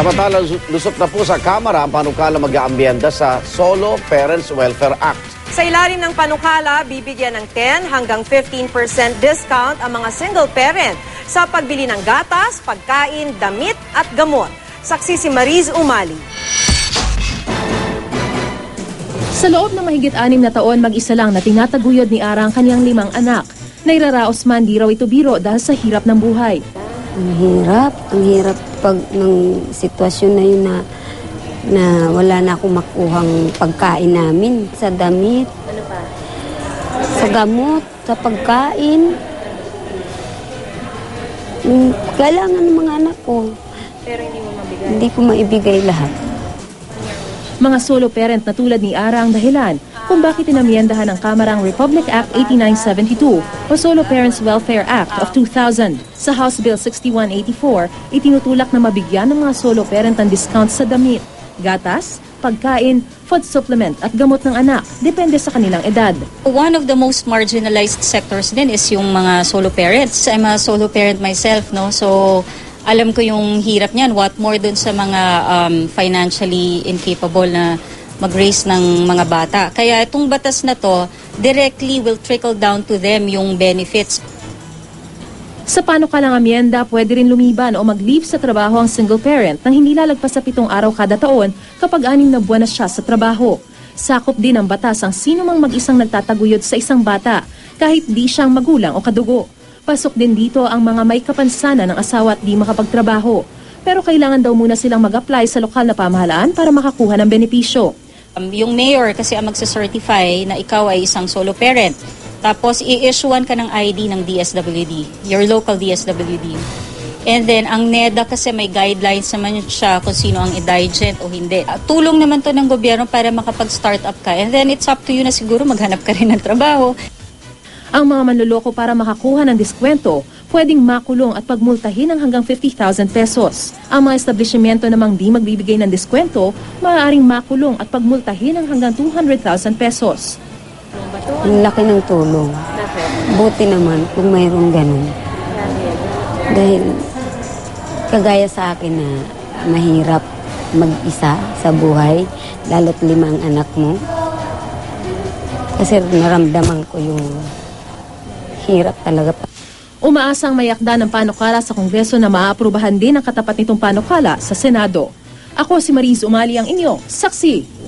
Samantala, lusot na po sa Kamara ang panukala mag-aambyenda sa Solo Parents Welfare Act. Sa ilalim ng panukala, bibigyan ng 10 hanggang 15% discount ang mga single parent sa pagbili ng gatas, pagkain, damit at gamot. Saksi si Mariz Umali. Sa loob ng mahigit 6 na taon, mag-isa lang na tinataguyod ni Ara ang kanyang 5 anak. Nairaraos man di raw ito biro dahil sa hirap ng buhay. Ang hirap pag ng sitwasyon na yun na wala na akong makuhang pagkain namin. Sa damit, sa gamot, sa pagkain. Kailangan ng mga anak ko. Pero hindi mo mabigay? Hindi ko maibigay lahat. Mga solo parent na tulad ni Ara ang dahilan kung bakit inamyendahan ng Kamarang Republic Act 8972 o Solo Parents Welfare Act of 2000. Sa House Bill 6184, itinutulak na mabigyan ng mga solo parent ng discount sa damit, gatas, pagkain, food supplement at gamot ng anak, depende sa kanilang edad. One of the most marginalized sectors din is yung mga solo parents. I'm a solo parent myself, no? So alam ko yung hirap niyan, what more dun sa mga financially incapable na mag-raise ng mga bata. Kaya itong batas na to directly will trickle down to them yung benefits. Sa panukalang amyenda, pwede rin lumiban o mag-leave sa trabaho ang single parent nang hindi lalagpas sa 7 araw kada taon kapag 6 na buwan na siya sa trabaho. Sakop din ng batas ang sino mang mag-isang nagtataguyod sa isang bata kahit di siyang magulang o kadugo. Pasok din dito ang mga may kapansanan ng asawa at di makapagtrabaho. Pero kailangan daw muna silang mag-apply sa lokal na pamahalaan para makakuha ng benepisyo. Yung mayor kasi ang magsacertify na ikaw ay isang solo parent. Tapos i-issuean ka ng ID ng DSWD, your local DSWD. And then ang NEDA kasi may guidelines naman siya kung sino ang indigent o hindi. Tulong naman to ng gobyerno para makapag-start up ka. And then it's up to you na siguro maghanap ka rin ng trabaho. Ang mga manluloko para makakuha ng diskwento, pwedeng makulong at pagmultahin ng hanggang 50,000 pesos. Ang mga establishmento namang di magbibigay ng diskwento, maaaring makulong at pagmultahin ng hanggang 200,000 pesos. Ang laki ng tulong. Buti naman kung mayroong ganun. Dahil kagaya sa akin na mahirap mag-isa sa buhay, lalo't 5 ang anak mo. Kasi naramdaman ko yung hirap talaga. Umaasang mayakda ng panukala sa Kongreso na maaprubahan din ang katapat nitong panukala sa Senado. Ako si Mariz Umali, ang inyong saksi.